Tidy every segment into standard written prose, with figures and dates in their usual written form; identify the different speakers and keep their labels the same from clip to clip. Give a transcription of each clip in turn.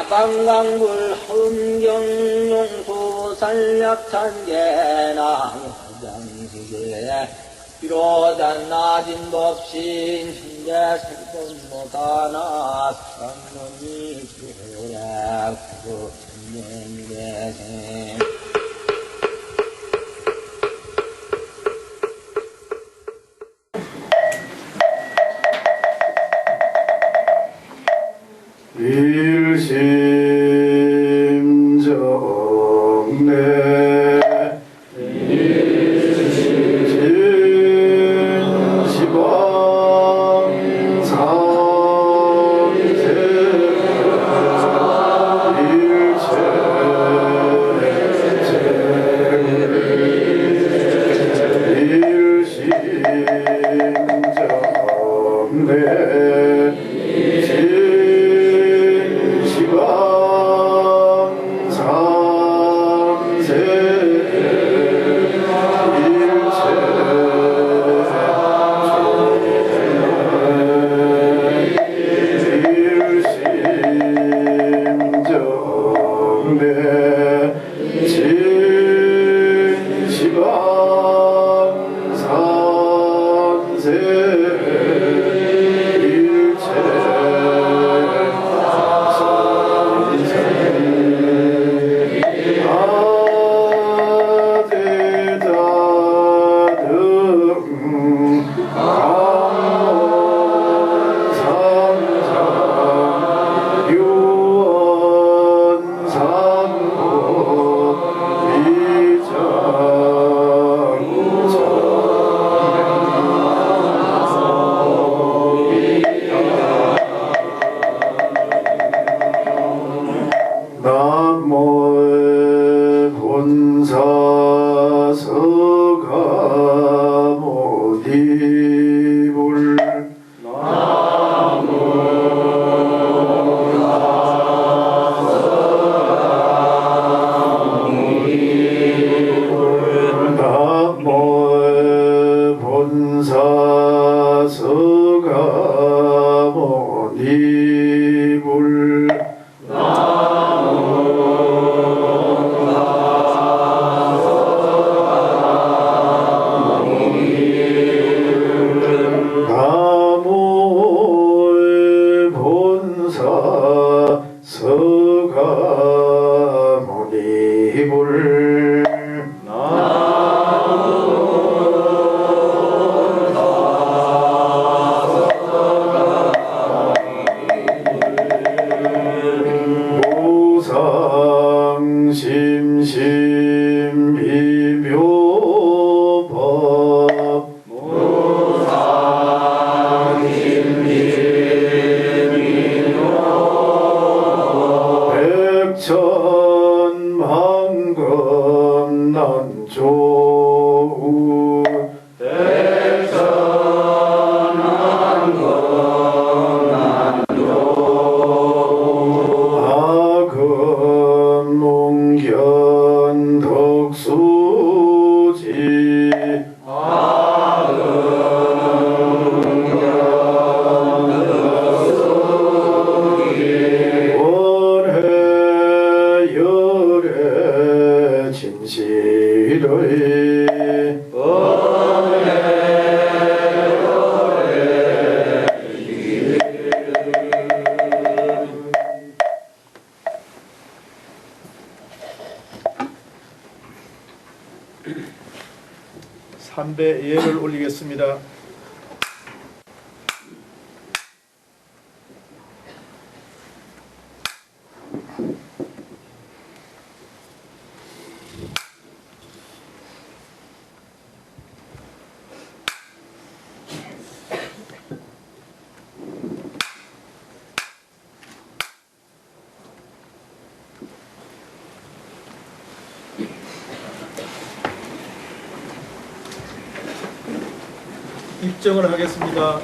Speaker 1: 방광불 흠경용수 산약탄계나 장시계 비로단 나진도 없이 신제 생존 못하나 삼문이 기회라 구도 천년대생
Speaker 2: 일심정래 삼배 예를 올리겠습니다. 입정을 하겠습니다.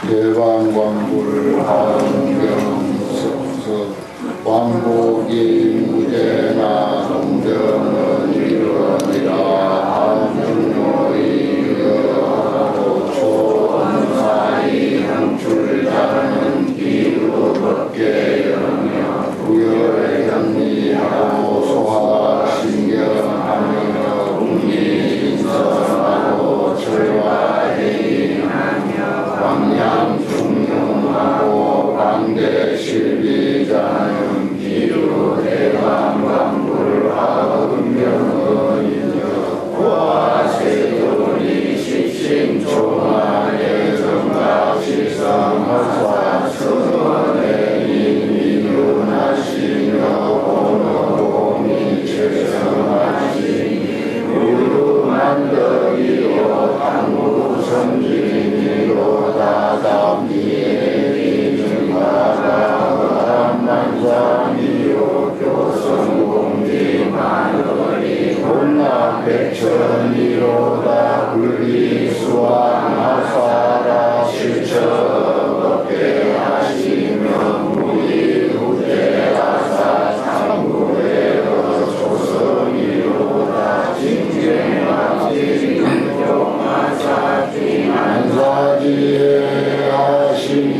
Speaker 3: 대방광불 하은경석석 왕복이 무대나 동정은 이르니라 함중노이 유여하고 초원사이 형출자는 기루법계 영역 부여의 경리하고 소화신경하며 국리인선하고 절화해인하며 광양중용하고 광대실비자는 기루대방광불하은명의여 와세돌이 식심총화의 정각실성하사 천원의 인민윤하시며 본어봄이 최성하시니 우루만덕이요 당구성진이로다 담비에니 증가가 만상이요 교성공지만어리 혼납백천이로다 불리수와 나사라 실처겁게 하시며 무리후대라사 상구에어 조성이로다 징쟁하지 용하사지 안사지에 하시니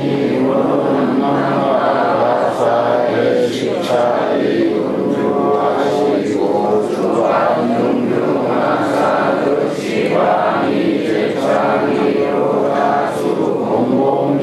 Speaker 3: 원망하사의 식차이 운주하시고 주안용용하사 득시방이 제창이로다 수공공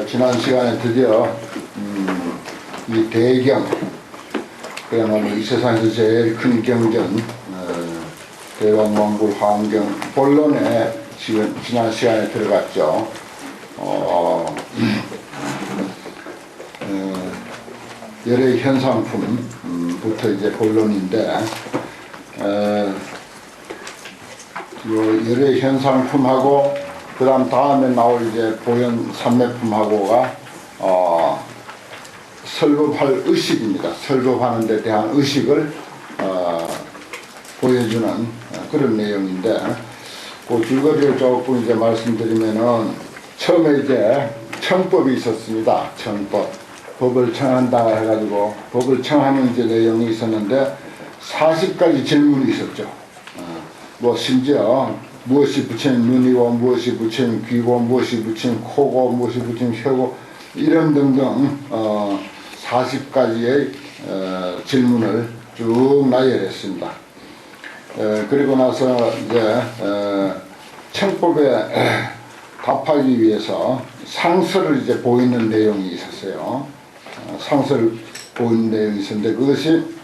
Speaker 3: 지난 시간에 드디어 이 대경, 그야말로 이 세상에서 제일 큰 경전, 대왕왕국 화엄경 본론에 지난 시간에 들어갔죠. 열의 현상품부터 이제 본론인데, 열의 현상품하고 그 다음에 나올 이제 보현 삼매품하고가 설법할 의식입니다. 설법하는 데 대한 의식을 보여주는 그런 내용인데, 그 줄거리를 조금 이제 말씀드리면은, 처음에 이제 청법이 있었습니다. 청법. 법을 청한다 해가지고, 법을 청하는 이제 내용이 있었는데, 40가지 질문이 있었죠. 뭐, 심지어, 무엇이 부처님 눈이고, 무엇이 부처님 귀고, 무엇이 부처님 코고, 무엇이 부처님 혀고, 이런 등등, 40가지의 질문을 쭉 나열했습니다. 그리고 나서 이제 청법에 답하기 위해서 상서를 이제 보이는 내용이 있었어요. 상서를 보이는 내용이 있었는데, 그것이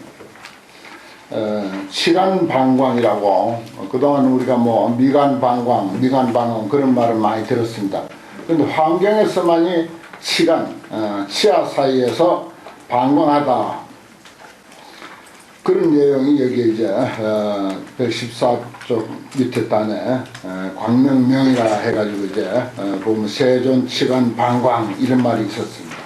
Speaker 3: 치간방광이라고, 그동안 우리가 뭐 미간방광, 미간방광 그런 말을 많이 들었습니다. 그런데 환경에서만이 치간, 치아 사이에서 방광하다, 그런 내용이 여기 이제 114쪽 밑에 단에 광명명이라 해가지고 이제 보면 세존 치간 방광 이런 말이 있었습니다.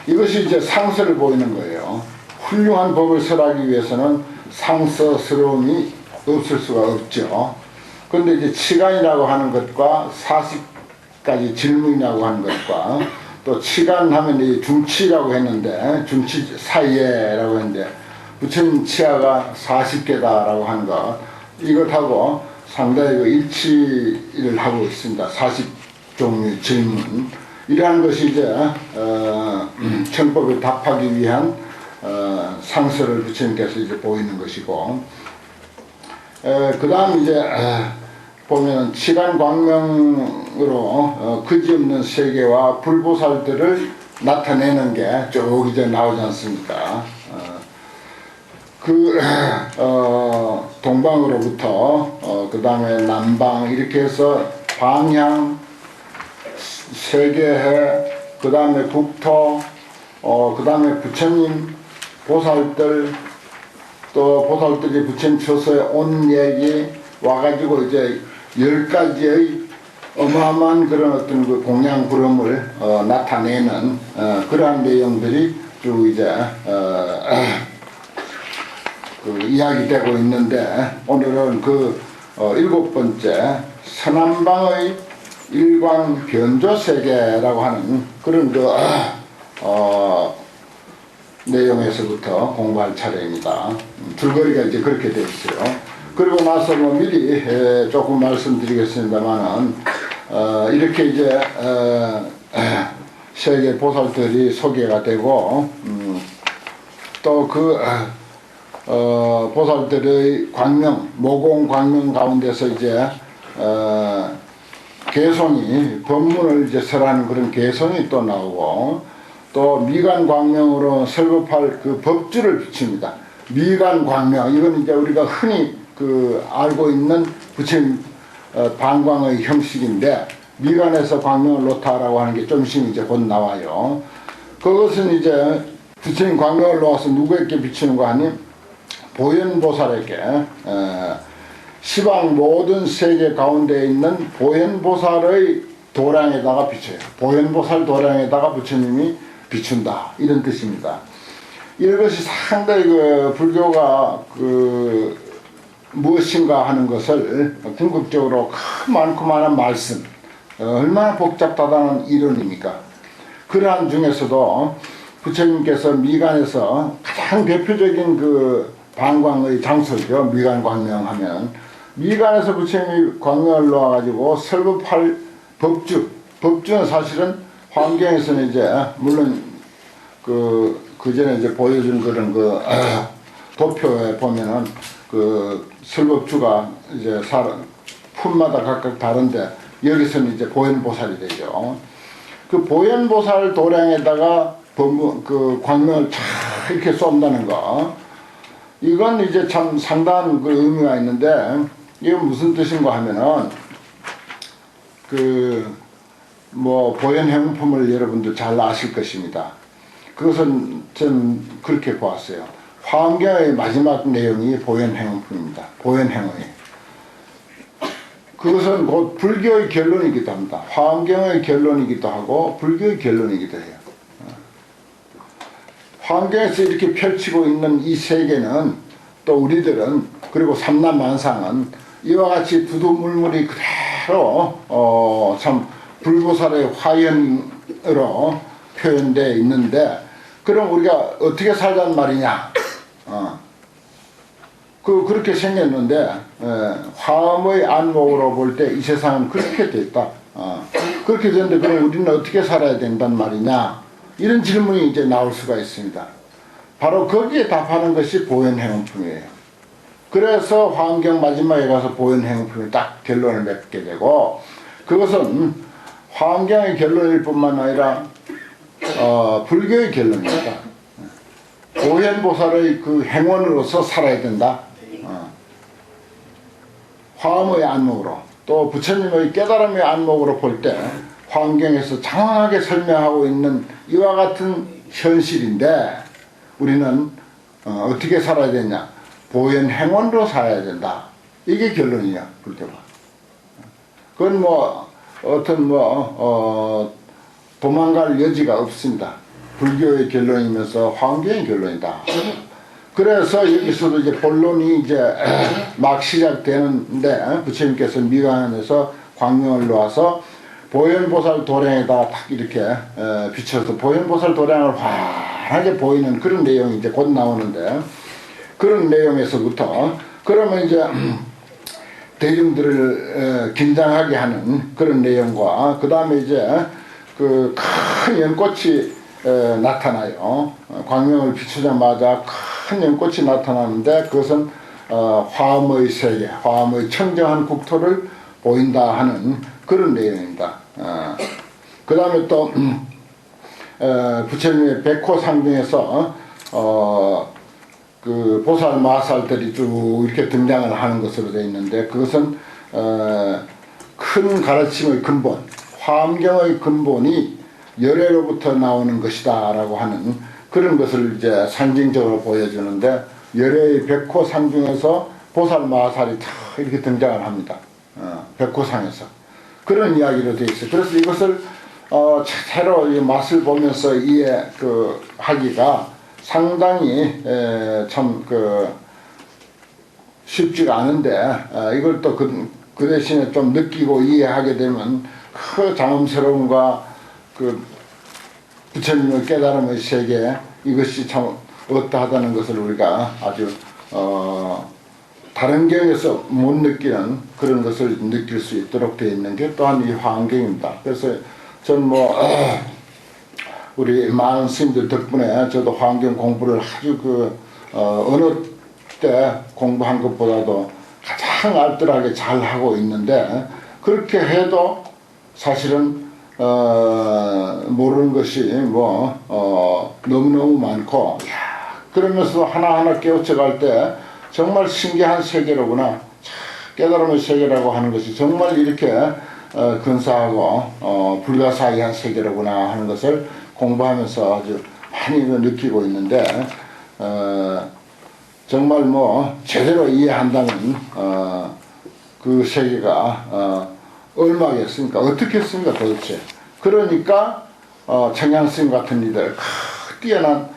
Speaker 3: 이것이 이제 상서를 보이는 거예요. 훌륭한 법을 설하기 위해서는 상서스러움이 없을 수가 없죠. 그런데 이제 치간이라고 하는 것과 40가지 질문이라고 하는 것과 또 치간하면 이 중치라고 했는데, 중치 사이에라고 했는데, 부처님 치아가 40개다라고 하는 것, 이것하고 상당히 그 일치를 하고 있습니다. 40종류 질문. 이러한 것이 이제 청법에 답하기 위한 상서를 부처님께서 이제 보이는 것이고, 그 다음 이제 보면 치간광명으로 그지없는 세계와 불보살들을 나타내는 게 쭉 이제 나오지 않습니까? 동방으로부터 그 다음에 남방 이렇게 해서 방향, 세계해, 그 다음에 국토, 그 다음에 부처님, 보살들, 또 보살들이 부처님 처소에 온 얘기 와가지고 이제 10가지의 어마어마한 그런 어떤 그 공양 구름을 나타내는 그러한 내용들이 쭉 이제 그 이야기되고 있는데, 오늘은 그 7번째 서남방의 일광 변조세계라고 하는 그런 그 내용에서부터 공부할 차례입니다. 줄거리가 이제 그렇게 되어 있어요. 그리고 나서 뭐 미리 조금 말씀드리겠습니다만은, 이렇게 이제 세계 보살들이 소개가 되고, 또 그 보살들의 광명, 모공 광명 가운데서 이제 개송이, 법문을 이제 설하는 그런 개송이 또 나오고, 또 미간 광명으로 설법할 그 법주를 비춥니다. 미간 광명, 이건 이제 우리가 흔히 그 알고 있는 부처님 방광의 형식인데, 미간에서 광명을 놓다라고 하는 게 좀 있으면 이제 곧 나와요. 그것은 이제 부처님 광명을 놓아서 누구에게 비추는 거 아니? 보현보살에게, 시방 모든 세계 가운데 있는 보현보살의 도량에다가 비춰요. 보현보살 도량에다가 부처님이 비춘다, 이런 뜻입니다. 이것이 상당히 그 불교가 그 무엇인가 하는 것을 궁극적으로 많고 많은 말씀, 얼마나 복잡하다는 이론입니까? 그러한 중에서도 부처님께서 미간에서 가장 대표적인 그 방광의 장소죠. 미간 광명하면 미간에서 부처님이 광명을 놓아가지고 설법할 법주는 사실은 환경에서는 이제 물론 그 전에 이제 보여준 그런 그 도표에 보면은 그 설법주가 이제 품마다 각각 다른데, 여기서는 이제 보현보살이 되죠. 그 보현보살 도량에다가 그 광명을 쫙 이렇게 쏜다는 거. 이건 이제 참 상당한 그 의미가 있는데, 이건 무슨 뜻인가 하면은, 뭐, 보현행품을 여러분들 잘 아실 것입니다. 그것은 전 그렇게 보았어요. 화엄경의 마지막 내용이 보현행품입니다. 보현행의. 그것은 곧 불교의 결론이기도 합니다. 화엄경의 결론이기도 하고 불교의 결론이기도 해요. 화엄경에서 이렇게 펼치고 있는 이 세계는 또 우리들은 그리고 삼남만상은 이와 같이 두두물물이 그대로 참 불보살의 화연으로 표현되어 있는데, 그럼 우리가 어떻게 살자는 말이냐? 그렇게 생겼는데, 화엄의 안목으로 볼 때 이 세상은 그렇게 됐다. 그렇게 됐는데, 그럼 우리는 어떻게 살아야 된단 말이냐? 이런 질문이 이제 나올 수가 있습니다. 바로 거기에 답하는 것이 보현행품이에요. 그래서 화엄경 마지막에 가서 보현행품이 딱 결론을 맺게 되고, 그것은 화엄경의 결론일 뿐만 아니라 불교의 결론입니다. 보현보살의 그 행원으로서 살아야 된다. 화엄의 안목으로, 또 부처님의 깨달음의 안목으로 볼 때 화엄경에서 장황하게 설명하고 있는 이와 같은 현실인데, 우리는 어떻게 살아야 되냐? 보현행원으로 살아야 된다. 이게 결론이야, 불교가. 그건 뭐 어떤 도망갈 여지가 없습니다. 불교의 결론이면서 화엄경의 결론이다. 그래서 여기서도 이제 본론이 이제 막 시작되는데, 부처님께서 미강원에서 광명을 놓아서 보현보살 도량에다 딱 이렇게 비춰서 보현보살 도량을 환하게 보이는 그런 내용이 이제 곧 나오는데, 그런 내용에서부터 그러면 이제 대중들을 긴장하게 하는 그런 내용과, 그 다음에 이제 그 큰 연꽃이 나타나요. 광명을 비추자마자 큰 연꽃이 나타나는데, 그것은 화엄의 세계, 화엄의 청정한 국토를 보인다 하는 그런 내용입니다. 그 다음에 또 부처님의 백호상중에서 그 보살 마살들이 쭉 이렇게 등장을 하는 것으로 되어 있는데, 그것은 큰 가르침의 근본, 화엄경의 근본이 열애로부터 나오는 것이다 라고 하는 그런 것을 이제 상징적으로 보여주는데, 열애의 백호상중에서 보살 마살이 다 이렇게 등장을 합니다. 백호상에서 그런 이야기로 되어 있어요. 그래서 이것을 새로 이 맛을 보면서 하기가 상당히 참 쉽지가 않은데, 이걸 또 그 대신에 좀 느끼고 이해하게 되면 그 장엄스러움과 그 부처님의 깨달음의 세계, 이것이 참 어떠하다는 것을 우리가 아주 다른 경에서 못 느끼는 그런 것을 느낄 수 있도록 되어 있는 게 또한 이 화엄경입니다. 그래서 전 우리 많은 스님들 덕분에 저도 화엄경 공부를 아주 어느 때 공부한 것보다도 가장 알뜰하게 잘 하고 있는데, 그렇게 해도 사실은 모르는 것이 너무너무 많고, 그러면서 하나하나 깨우쳐갈 때 정말 신기한 세계로구나, 깨달음의 세계라고 하는 것이 정말 이렇게 근사하고 불가사의한 세계로구나 하는 것을 공부하면서 아주 많이 느끼고 있는데, 정말 제대로 이해한다면 그 세계가 얼마겠습니까? 어떻게 했습니까 도대체? 그러니까 청양스님 같은 이들, 뛰어난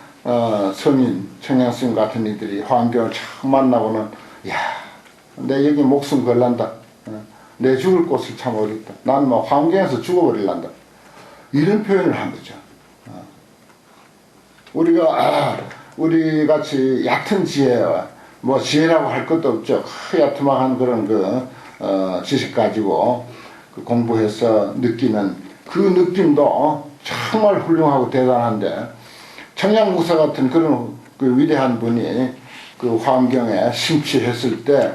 Speaker 3: 성인 청양스님 같은 이들이 화엄경을 처음 만나고는, 야, 내 여기 목숨 걸란다, 내 죽을 곳을 참 어렵다, 난 화엄경에서 죽어버릴란다, 이런 표현을 한 거죠. 우리 같이 얕은 지혜, 지혜라고 할 것도 없죠. 야트막한 그런 지식 가지고 공부해서 느끼는 그 느낌도 정말 훌륭하고 대단한데, 청양무사 같은 그런 위대한 분이 그 화엄경에 심취했을 때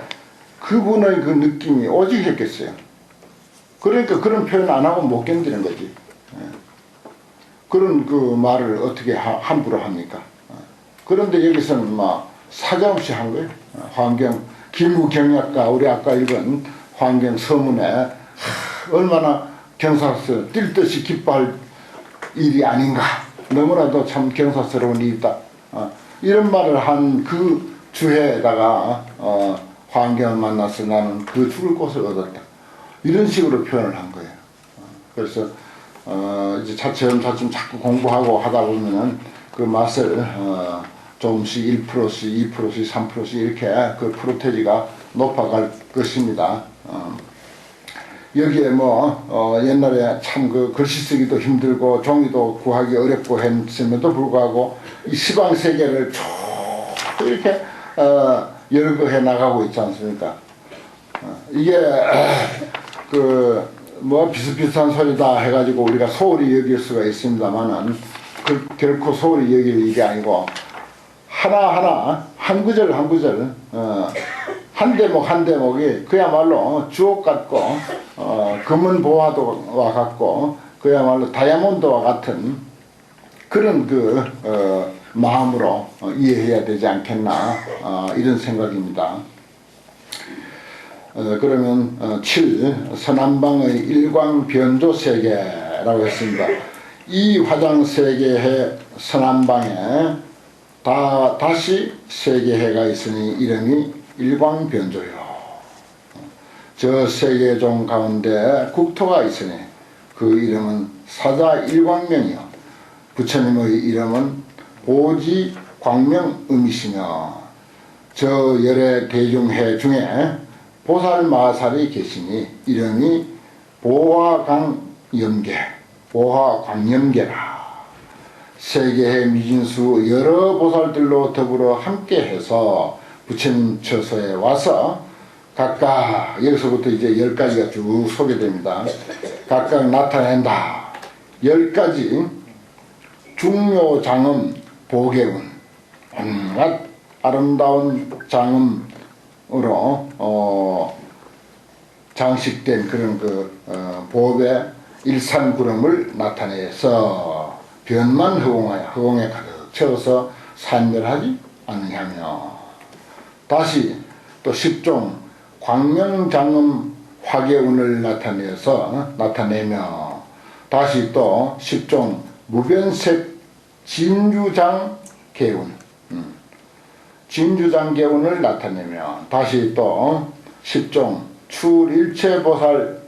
Speaker 3: 그분의 그 느낌이 오직했겠어요. 그러니까 그런 표현 안 하고 못 견디는 거지. 그런 그 말을 어떻게 함부로 합니까? 그런데 여기서는 막 사정없이 한 거예요. 환경 기무경약과 우리 아까 읽은 환경 서문에 얼마나 경사스러워 뛸 듯이 기뻐할 일이 아닌가. 너무나도 참 경사스러운 일이다. 이런 말을 한 그 주해에다가 환경을 만나서 나는 그 죽을 곳을 얻었다. 이런 식으로 표현을 한 거예요. 그래서 이제 차츰차츰 자꾸 공부하고 하다 보면은 그 맛을 조금씩 1%씩 2%씩 3%씩 이렇게 그 프로테지가 높아갈 것입니다. 여기에 뭐 옛날에 참 그 글씨 쓰기도 힘들고 종이도 구하기 어렵고 했음에도 불구하고 이 시방 세계를 쭉 이렇게 열거해 나가고 있지 않습니까? 이게 그 뭐 비슷비슷한 소리다 해가지고 우리가 소홀히 여길 수가 있습니다만은 결코 소홀히 여길 일이 아니고 하나하나 한 구절 한 구절 한 대목 한 대목이 그야말로 주옥 같고 금은 보화도와 같고 그야말로 다이아몬드와 같은 그런 그 마음으로 이해해야 되지 않겠나 이런 생각입니다. 그러면 7. 서남방의 일광변조 세계라고 했습니다. 이 화장세계의 서남방에 다시 세계해가 있으니 이름이 일광변조요. 저 세계종 가운데 국토가 있으니 그 이름은 사자 일광명이요. 부처님의 이름은 보지 광명음이시며 저 열의 대중해 중에 보살마살이 계시니 이름이 보화광염계, 보화광염계라. 세계의 미진수 여러 보살들로 더불어 함께해서 부처님 처소에 와서 각각 여기서부터 이제 10가지가 쭉 소개됩니다. 각각 나타낸다. 10가지 중묘장엄 보계운 온갖 아름다운 장엄으로 장식된 그런 그 보배 일산구름을 나타내서 변만 허공하여 허공에 가득 채워서 산멸하지 않느냐며 다시 또 10종 광명장엄 화계운을 나타내며 다시 또 10종 무변색 진주장 개운 진주장개운을 나타내며 다시 또 10종 출일체보살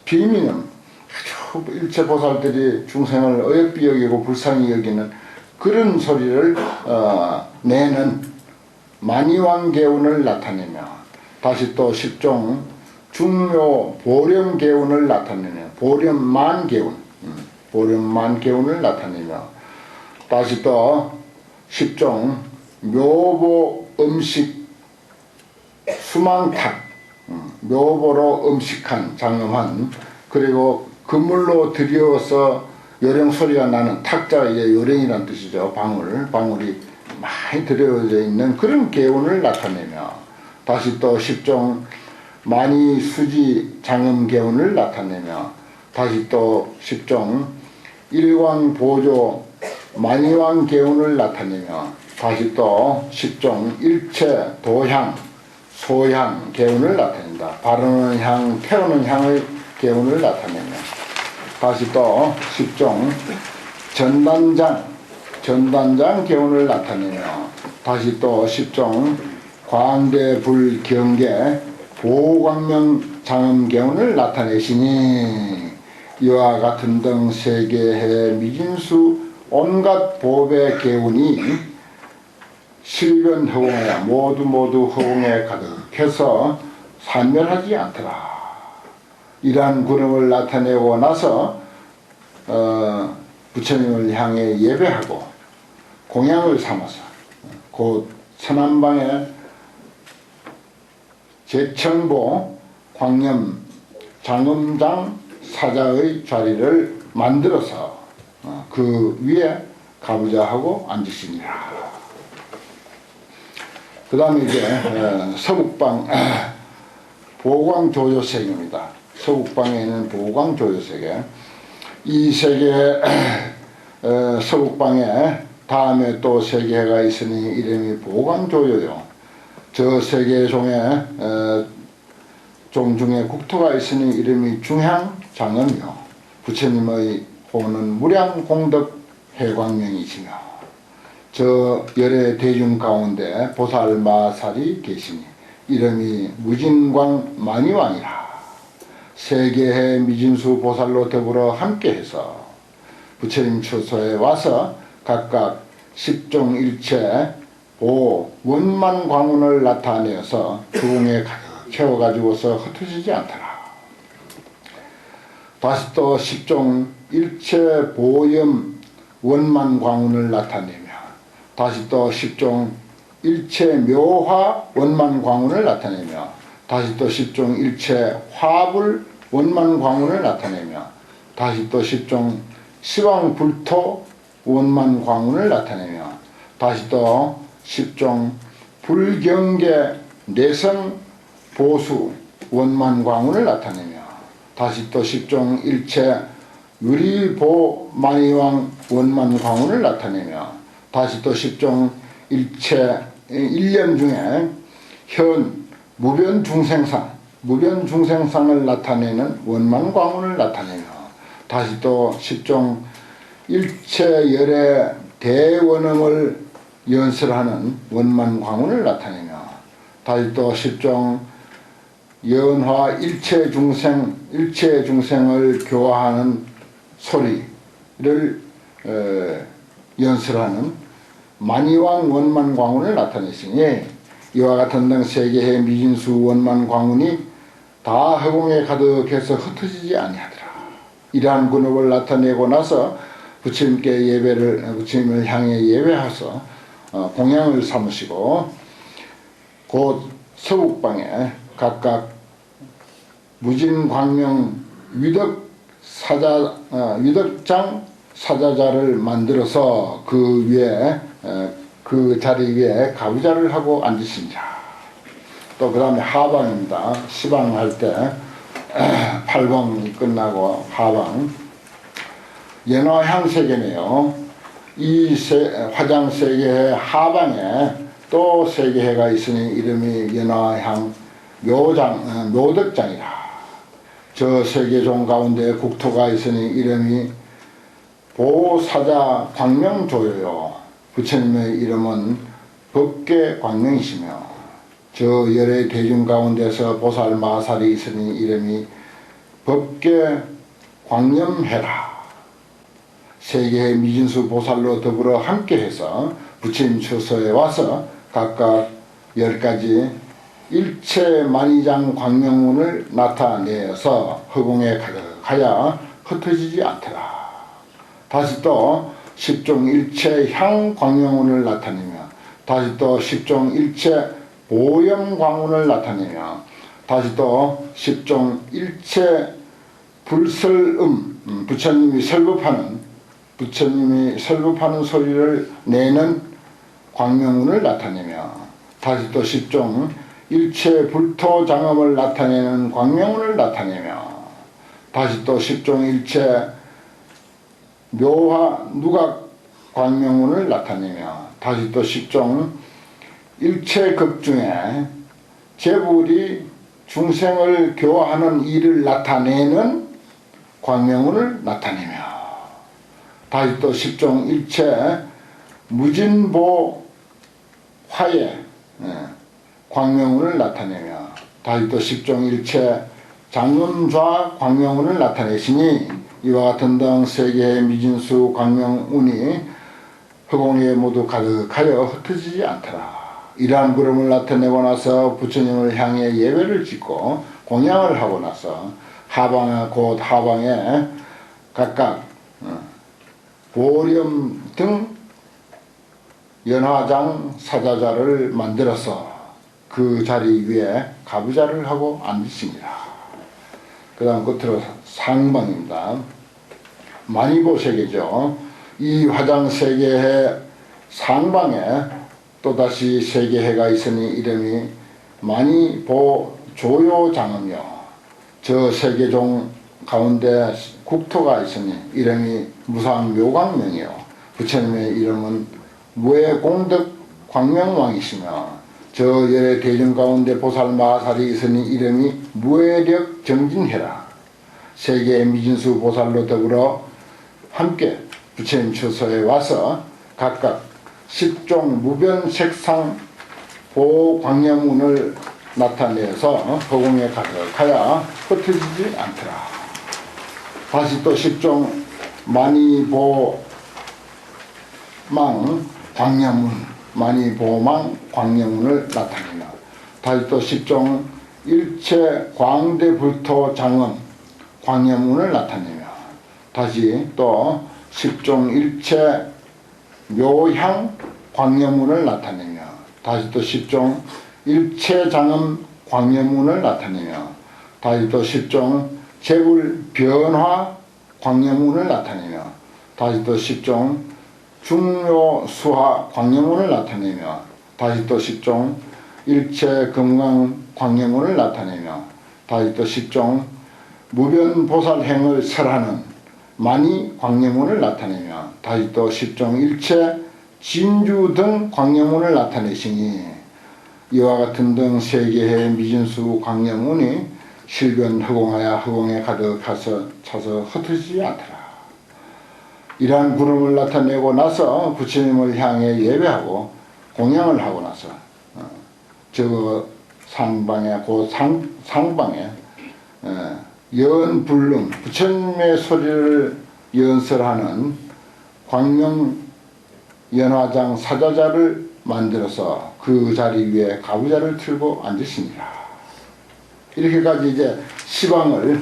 Speaker 3: 비민음 아주 일체보살들이 중생을 어여삐 여기고 불쌍히 여기는 그런 소리를 내는 만이왕개운을 나타내며 다시 또 10종 중묘 보렴개운을 나타내며 보렴만개운을 나타내며 다시 또 10종 묘보 음식 수망탁 묘보로 음식한 장엄한 그리고 그물로 들여서 요령 소리가 나는 탁자가 이제 요령이란 뜻이죠. 방울이 많이 들여져 있는 그런 개운을 나타내며 다시 또 10종 만이 수지 장엄 개운을 나타내며 다시 또 10종 일광 보조 만이왕 개운을 나타내며 다시 또 10종 일체 도향 소향 개운을 나타낸다. 바르는 향 태우는 향의 개운을 나타내며 다시 또 10종 전단장 개운을 나타내며 다시 또 10종 광대불 경계 보광명 장엄 개운을 나타내시니 이와 같은 등 세계의 미진수 온갖 보배 개운이 실변 허공에 모두 허공에 가득해서 산멸하지 않더라. 이러한 구름을 나타내고 나서 부처님을 향해 예배하고 공양을 삼아서 곧 서남방에 제청보 광염 장엄장 사자의 자리를 만들어서 그 위에 가보자 하고 앉으시니라. 그 다음에 이제 서북방 보광조조색입니다. 서북방에 있는 보광조조색에 이 세계에 서북방에 다음에 또 세계해가 있으니 이름이 보관조요요. 저 세계종에 종 중에 국토가 있으니 이름이 중향장엄이요. 부처님의 호는 무량공덕 해광명이시며 저 열의 대중 가운데 보살마살이 계시니 이름이 무진광 만이왕이라. 세계해 미진수 보살로 더불어 함께해서 부처님 처소에 와서 각각 십종일체 보 원만 광운을 나타내어서 부흥에 가득 채워가지고서 흩어지지 않더라. 다시 또 십종일체 보염 원만 광운을 나타내며 다시 또 십종일체 묘화 원만 광운을 나타내며 다시 또 십종일체 화불 원만 광운을 나타내며 다시 또 십종 시왕불토 원만 광운을 나타내며 다시 또 십종 불경계 내성 보수 원만 광운을 나타내며 다시 또 십종 일체 유리보 만이왕 원만 광운을 나타내며 다시 또 십종 일체 일념 중에 현 무변 중생상을 나타내는 원만 광운을 나타내며 다시 또 십종 일체 열의 대원음을 연설하는 원만 광운을 나타내며 다시 또 십종 연화 일체 중생을 교화하는 소리를 연설하는 만이왕 원만 광운을 나타내시니 이와 같은 등 세계의 미진수 원만 광운이 다 허공에 가득해서 흩어지지 아니하더라. 이러한 근업을 나타내고 나서 부처님을 향해 예배하서 공양을 삼으시고 곧 서북방에 각각 무진광명 위덕장 사자자를 만들어서 그 위에 그 자리 위에 가부좌를 하고 앉으십니다. 또 그 다음에 하방입니다. 시방할 때 8방이 끝나고 하방 연화향 세계네요. 이 화장 세계의 하방에 또 세계해가 있으니 이름이 연화향 묘덕장이라. 저 세계종 가운데 국토가 있으니 이름이 보사자 광명조요요. 부처님의 이름은 법계 광명이시며 저 열의 대중 가운데서 보살 마살이 있으니 이름이 법계 광념해라. 세계의 미진수 보살로 더불어 함께해서 부처님 처소에 와서 각각 10가지 일체 만이장 광명운을 나타내어서 허공에 가득하여 흩어지지 않더라. 다시 또 십종 일체 향 광명운을 나타내며 다시 또 십종 일체 보염 광운을 나타내며 다시 또 십종 일체 불설음 부처님이 설법하는 소리를 내는 광명운을 나타내며 다시 또 십종 일체 불토장엄을 나타내는 광명운을 나타내며 다시 또 십종 일체 묘화 누각 광명운을 나타내며 다시 또 십종 일체 극중에 제불이 중생을 교화하는 일을 나타내는 광명운을 나타내며 다시 또 십종 일체 무진보 화예 광명운을 나타내며 다시 또 십종 일체 장엄좌 광명운을 나타내시니 이와 같은 등 세계의 미진수 광명운이 허공에 모두 가득하여 흩어지지 않더라. 이러한 구름을 나타내고 나서 부처님을 향해 예배를 짓고 공양을 하고 나서 곧 하방에 각각 보렴 등 연화장 사자자를 만들어서 그 자리 위에 가부좌를 하고 앉으십니다. 그 다음 끝으로 상방입니다. 만이보 세계죠. 이 화장 세계의 상방에 또다시 세계해가 있으니 이름이 만이보 조요장이며 저 세계종 가운데 국토가 있으니 이름이 무상묘광명이요. 부처님의 이름은 무해공덕 광명왕이시며 저 열의 대중 가운데 보살 마살이 있으니 이름이 무해력 정진해라. 세계의 미진수 보살로 더불어 함께 부처님 처소에 와서 각각 10종 무변색상 보광명운을 나타내서 허공에 가득하여 흩어지지 않더라. 다시 또 10종 만이보망 광명운 만이보망 광명운을 나타내며 다시 또 10종 일체 광대불토 장엄 광명운을 나타내며 다시 또 10종 일체 묘향 광명운을 나타내며 다시 또 10종 일체 장엄 광명운을 나타내며 다시 또 10종 재불 변화 광명운을 나타내며 다시 또 10종 중요 수화 광명운을 나타내며 다시 또 10종 일체 금강 광명운을 나타내며 다시 또 10종 무변보살행을 설하는 만이 광명운을 나타내며 다시 또 10종 일체 진주 등 광명운을 나타내시니 이와 같은 등 세계의 미진수 광명운이 실변 허공하여 허공에 가득하서 차서 흩어지지 않더라. 이러한 구름을 나타내고 나서 부처님을 향해 예배하고 공양을 하고 나서 저 상방에 상방에 연불능 부처님의 소리를 연설하는 광명 연화장 사자자를 만들어서 그 자리 위에 가부좌를 틀고 앉으십니다. 이렇게까지 이제 시방을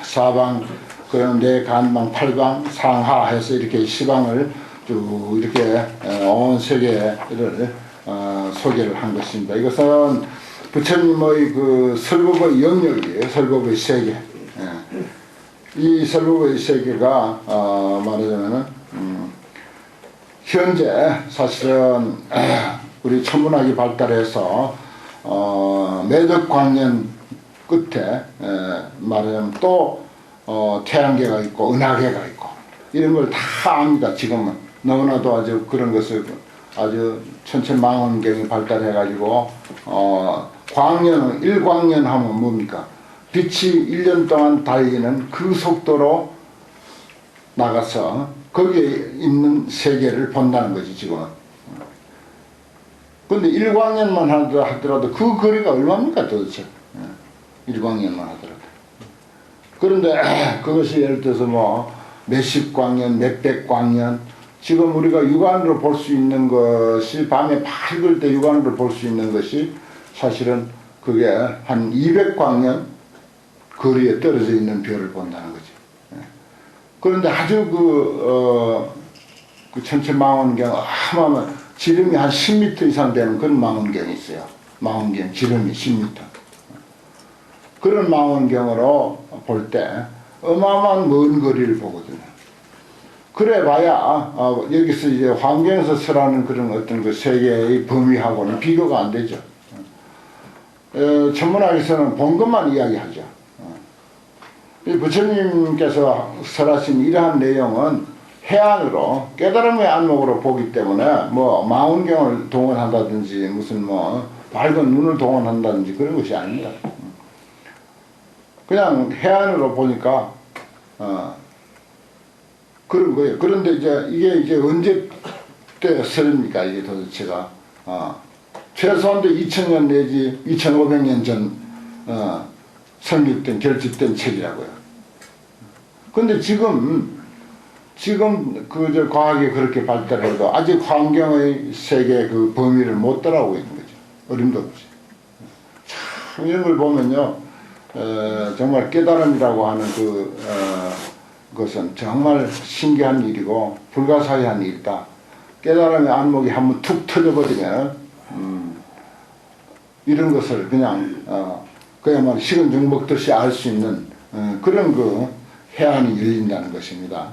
Speaker 3: 사방 그런 네 간방 팔방 상하 해서 이렇게 시방을 쭉 이렇게 온 세계를 소개를 한 것입니다. 이것은 부처님의 그 설법의 영역이에요. 설법의 세계. 이 설법의 세계가 말하자면은 현재 사실은 우리 천문학이 발달해서 매덕광년 끝에 말하자면 또 태양계가 있고 은하계가 있고 이런 걸 다 압니다. 지금은 너무나도 아주 그런 것을 아주 천천망원경이 발달해 가지고 광년은 일광년 하면 뭡니까? 빛이 1년 동안 달리는 그 속도로 나가서 거기에 있는 세계를 본다는 거지 지금은. 근데 일광년만 하더라도 그 거리가 얼마입니까 도대체? 일광년만 하더라도. 그런데 그것이 예를 들어서 뭐 몇십 광년, 몇백 광년, 지금 우리가 육안으로 볼 수 있는 것이 밤에 밝을 때 육안으로 볼 수 있는 것이 사실은 그게 한 200광년 거리에 떨어져 있는 별을 본다는 거지. 그런데 아주 그 천체망원경 어마어마한 지름이 한 10m 이상 되는 그런 망원경이 있어요. 망원경 지름이 10m. 그런 망원경으로 볼 때 어마어마한 먼 거리를 보거든요. 그래 봐야 여기서 이제 환경에서 설하는 그런 어떤 그 세계의 범위하고는 비교가 안 되죠. 천문학에서는 본 것만 이야기하죠. 부처님께서 설하신 이러한 내용은 해안으로 깨달음의 안목으로 보기 때문에 뭐 망원경을 동원한다든지 무슨 뭐 밝은 눈을 동원한다든지 그런 것이 아닙니다. 그냥 해안으로 보니까 그런 거예요. 그런데 이게 이제 언제 때 설입니까? 이게 도대체가 최소한도 2000년 내지 2500년 전 설립된 결집된 책이라고요. 근데 지금 그 과학이 그렇게 발달해도 아직 환경의 세계 그 범위를 못 따라오고 있는 거죠. 어림도 없이. 참 이런 걸 보면요, 정말 깨달음이라고 하는 그것은 정말 신기한 일이고 불가사의한 일이다. 깨달음의 안목이 한번 툭 터져버리면 이런 것을 그냥 그야말로 식은 죽 먹듯이 알 수 있는 그런 그 해안이 열린다는 것입니다.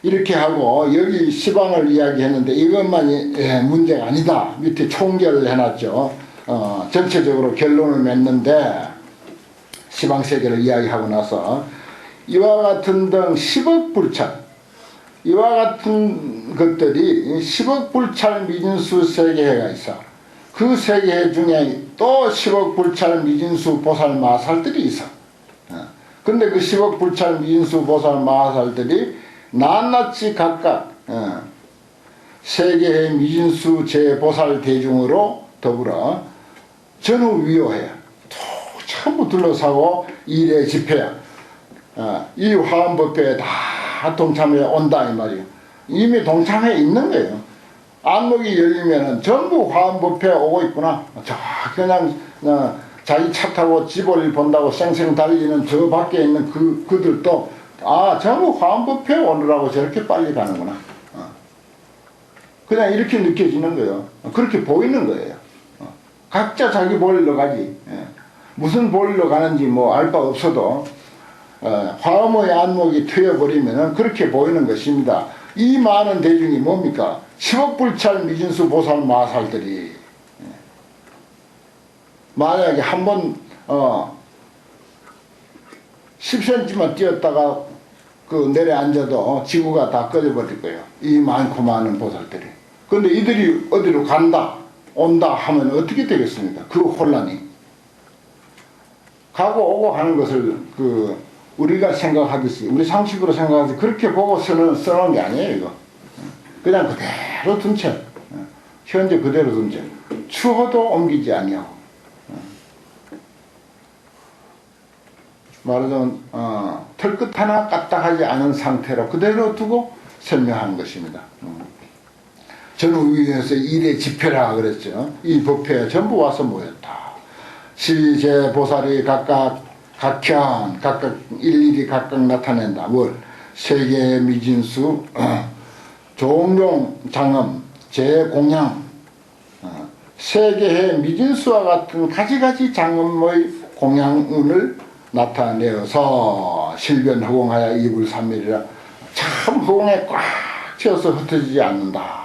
Speaker 3: 이렇게 하고 여기 시방을 이야기했는데 이것만이 문제가 아니다. 밑에 총결을 해놨죠. 전체적으로 결론을 맺는데 시방세계를 이야기하고 나서 이와 같은 등 10억 불찰, 이와 같은 것들이 10억 불찰 미진수 세계해가 있어. 그 세계해 중에 또 10억 불찰 미진수 보살 마살들이 있어. 근데 그 10억 불찰 미진수 보살 마살들이 낱낱이 각각 세계의 미진수 제보살 대중으로 더불어 전후위호해. 전부 둘러싸고 일의 집회야. 이 화엄법회에 다 동참해 온다 이 말이에요. 이미 동참해 있는 거예요. 안목이 열리면은 전부 화엄법회에 오고 있구나. 저 그냥 자기 차 타고 집을 본다고 쌩쌩 달리는 저 밖에 있는 그들도 전부 화엄법회에 오느라고 저렇게 빨리 가는구나. 그냥 이렇게 느껴지는 거예요. 그렇게 보이는 거예요. 각자 자기 볼일로 가지. 무슨 볼일로 가는지 뭐 알 바 없어도 화엄의 안목이 트여버리면 그렇게 보이는 것입니다. 이 많은 대중이 뭡니까? 10억 불찰 미진수 보살 마살들이 만약에 한번 10cm만 뛰었다가 내려앉아도 지구가 다 꺼져버릴 거예요. 이 많고 많은 보살들이. 근데 이들이 어디로 간다 온다 하면 어떻게 되겠습니까? 그 혼란이. 가고 오고 하는 것을 우리가 생각하듯이 우리 상식으로 생각하듯이 그렇게 보고 써놓은 게 아니에요. 이거 그냥 그대로 둔 채, 현재 그대로 둔 채, 추호도 옮기지 아니하고, 말하자면 털끝 하나 까딱하지 않은 상태로 그대로 두고 설명하는 것입니다. 전후위에서 일의 집회라 그랬죠. 이 법회에 전부 와서 모였다. 시제보살이 각각 각현, 각각 일일이 각각 나타낸다. 뭘? 세계의 미진수, 종종 장엄, 제공양, 세계의 미진수와 같은 가지가지 장엄의 공양운을 나타내어서 실변 허공하여 이불삼밀이라 참 허공에 꽉 채워서 흩어지지 않는다.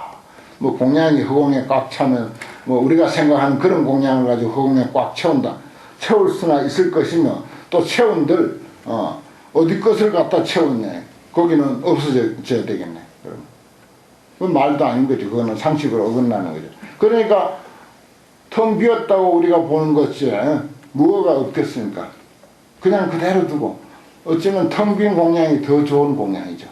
Speaker 3: 뭐 공양이 허공에 꽉 차면 뭐 우리가 생각하는 그런 공양을 가지고 허공에 꽉 채운다. 채울 수나 있을 것이며 또 채운들 어디 것을 갖다 채웠네. 거기는 없어져야 되겠네. 그건 말도 아닌 거죠. 그거는 상식으로 어긋나는 거죠. 그러니까 텅 비었다고 우리가 보는 것이 무엇가 없겠습니까? 그냥 그대로 두고 어쩌면 텅 빈 공양이 더 좋은 공양이죠.